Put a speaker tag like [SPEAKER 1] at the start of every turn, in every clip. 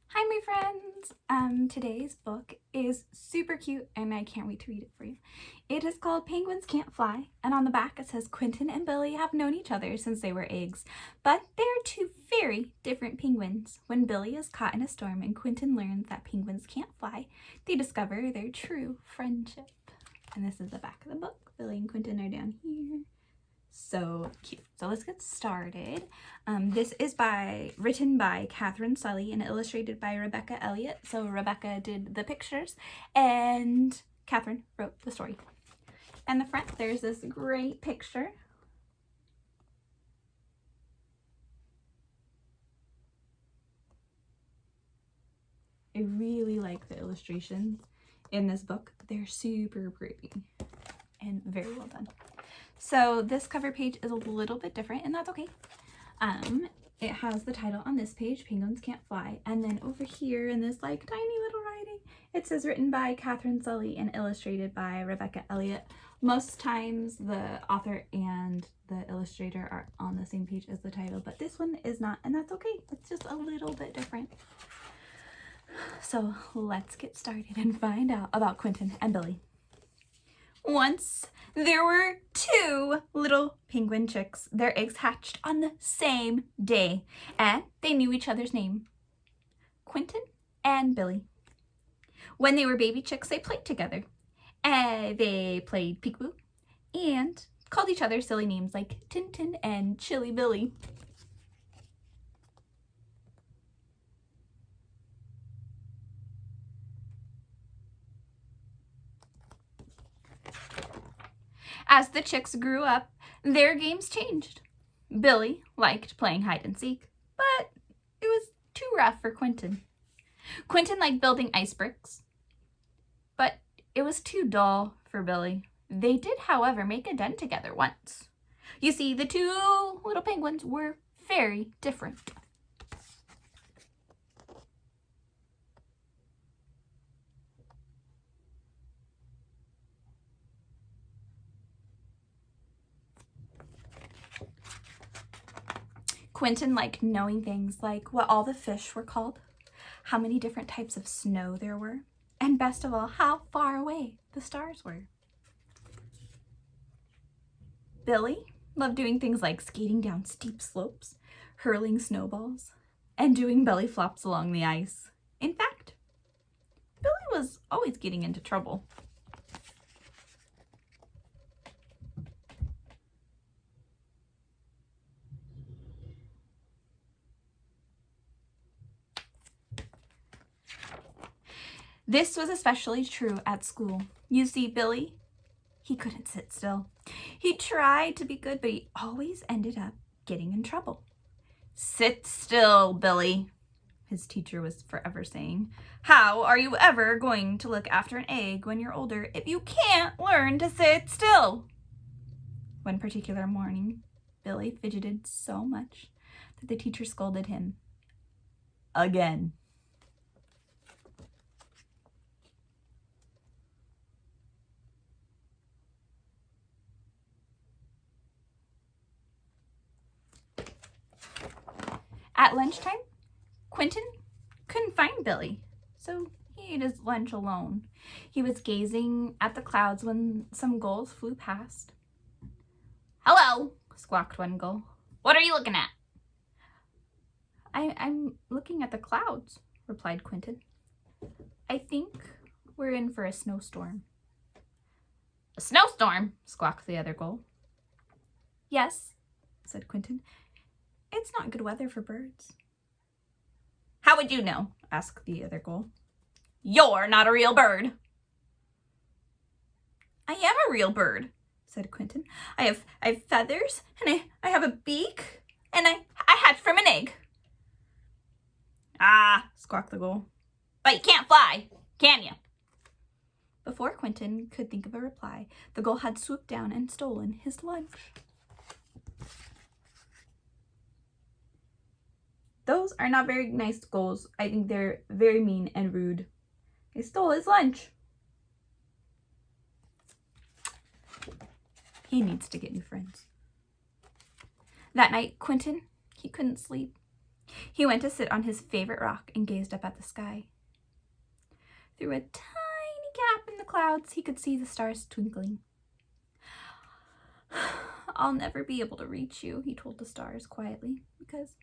[SPEAKER 1] Hi, my friends! Today's book is super cute and I can't wait to read it for you. It is called Penguins Can't Fly, and on the back it says Quentin and Billy have known each other since they were eggs, but they are two very different penguins. When Billy is caught in a storm and Quentin learns that penguins can't fly, they discover their true friendship. And this is the back of the book. Billy and Quentin are down here. So cute. So let's get started. This is written by Catherine Sully and illustrated by Rebecca Elliott. So Rebecca did the pictures and Catherine wrote the story. And the front, there's this great picture. I really like the illustrations in this book. They're super pretty and very well done. So this cover page is a little bit different, and that's okay. It has the title on this page, Penguins Can't Fly, and then over here in this like tiny little writing, it says written by Catherine Sully and illustrated by Rebecca Elliott. Most times the author and the illustrator are on the same page as the title, but this one is not, and that's okay. It's just a little bit different. So let's get started and find out about Quentin and Billy. Once there were two little penguin chicks. Their eggs hatched on the same day, and they knew each other's name, Quentin and Billy. When they were baby chicks, they played together. They played peekaboo and called each other silly names like Tintin and Chilly Billy. As the chicks grew up, their games changed. Billy liked playing hide and seek, but it was too rough for Quentin. Quentin liked building ice bricks, but it was too dull for Billy. They did, however, make a den together once. You see, the two little penguins were very different. Quentin liked knowing things like what all the fish were called, how many different types of snow there were, and best of all, how far away the stars were. Billy loved doing things like skating down steep slopes, hurling snowballs, and doing belly flops along the ice. In fact, Billy was always getting into trouble. This was especially true at school. You see, Billy, he couldn't sit still. He tried to be good, but he always ended up getting in trouble. "Sit still, Billy," his teacher was forever saying. "How are you ever going to look after an egg when you're older if you can't learn to sit still?" One particular morning, Billy fidgeted so much that the teacher scolded him again. At lunchtime, Quentin couldn't find Billy, so he ate his lunch alone. He was gazing at the clouds when some gulls flew past. "Hello," squawked one gull. "What are you looking at?" I'm looking at the clouds," replied Quentin. "I think we're in for a snowstorm." "A snowstorm?" squawked the other gull. "Yes," said Quentin. "It's not good weather for birds." "How would you know?" asked the other gull. "You're not a real bird." "I am a real bird," said Quentin. I have feathers, and I have a beak, and I hatched from an egg." "Ah," squawked the gull, "but you can't fly, can you?" Before Quentin could think of a reply, the gull had swooped down and stolen his lunch. Those are not very nice gulls. I think they're very mean and rude. They stole his lunch. He needs to get new friends. That night, Quentin, he couldn't sleep. He went to sit on his favorite rock and gazed up at the sky. Through a tiny gap in the clouds, he could see the stars twinkling. "I'll never be able to reach you," he told the stars quietly, "because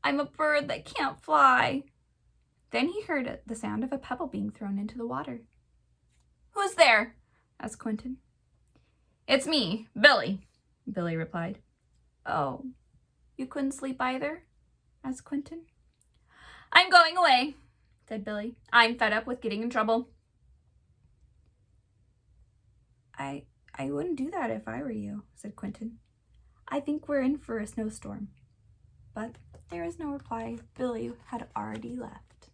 [SPEAKER 1] I'm a bird that can't fly." Then he heard the sound of a pebble being thrown into the water. "Who's there?" asked Quentin. "It's me, Billy," Billy replied. "Oh, you couldn't sleep either?" asked Quentin. "I'm going away," said Billy. "I'm fed up with getting in trouble." I wouldn't do that if I were you," said Quentin. "I think we're in for a snowstorm." But there was no reply. Billy had already left.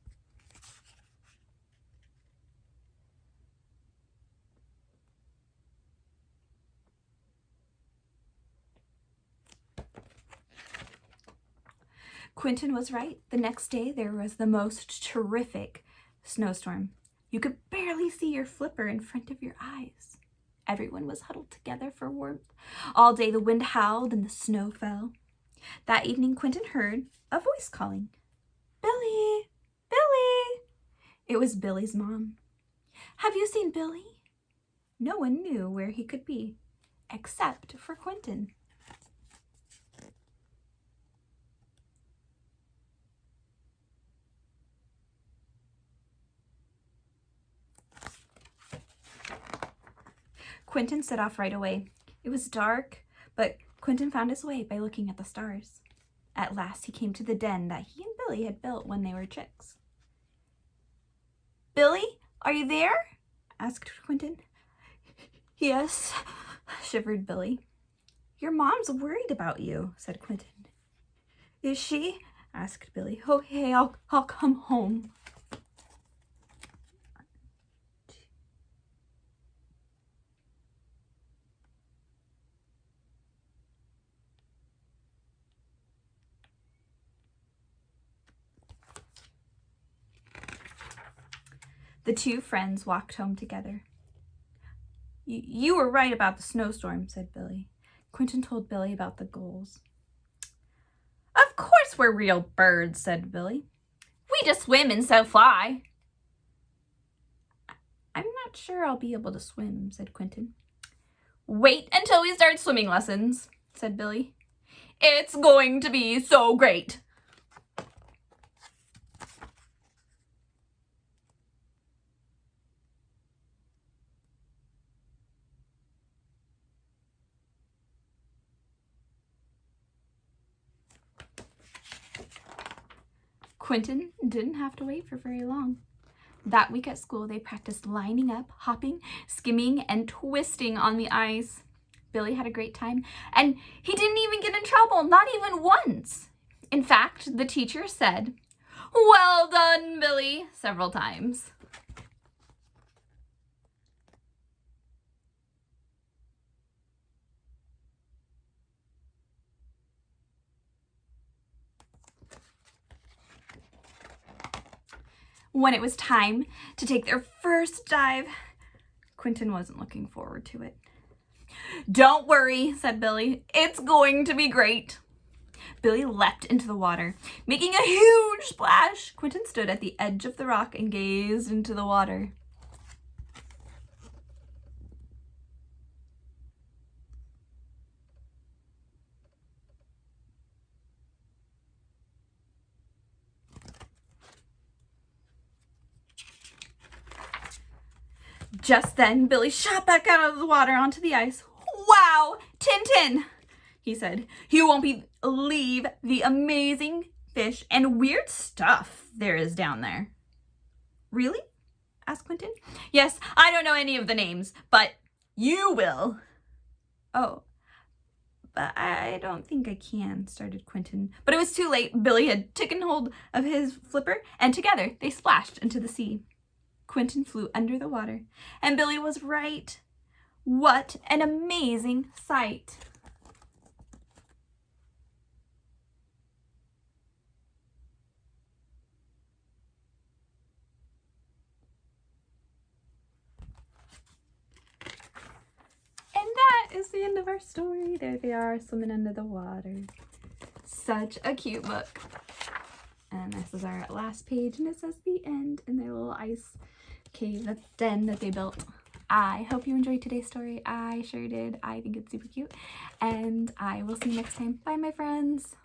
[SPEAKER 1] Quentin was right. The next day there was the most terrific snowstorm. You could barely see your flipper in front of your eyes. Everyone was huddled together for warmth. All day the wind howled and the snow fell. That evening Quentin heard a voice calling, "Billy! Billy!" It was Billy's mom. "Have you seen Billy?" No one knew where he could be, except for Quentin. Quentin set off right away. It was dark, but Quentin found his way by looking at the stars. At last he came to the den that he and Billy had built when they were chicks. "Billy, are you there?" asked Quentin. "Yes," shivered Billy. "Your mom's worried about you," said Quentin. "Is she?" asked Billy. "Okay, I'll come home." The two friends walked home together. You were right about the snowstorm," said Billy. Quentin told Billy about the gulls. "Of course we're real birds," said Billy. "We just swim instead of fly." "I'm not sure I'll be able to swim," said Quentin. "Wait until we start swimming lessons," said Billy. "It's going to be so great." Quentin didn't have to wait for very long. That week at school, they practiced lining up, hopping, skimming, and twisting on the ice. Billy had a great time, and he didn't even get in trouble, not even once. In fact, the teacher said, "Well done, Billy," several times. When it was time to take their first dive, Quentin wasn't looking forward to it. "Don't worry," said Billy. "It's going to be great." Billy leapt into the water, making a huge splash. Quentin stood at the edge of the rock and gazed into the water. Just then, Billy shot back out of the water onto the ice. "Wow, Tintin," he said. "You won't believe the amazing fish and weird stuff there is down there." "Really?" asked Quentin. "Yes, I don't know any of the names, but you will." "Oh, but I don't think I can," started Quentin. But it was too late. Billy had taken hold of his flipper, and together they splashed into the sea. Quentin flew under the water, and Billy was right. What an amazing sight! And that is the end of our story. There they are, swimming under the water. Such a cute book. And this is our last page, and it says the end in their little ice cave, the den that they built. I hope you enjoyed today's story. I sure did. I think it's super cute. And I will see you next time. Bye, my friends.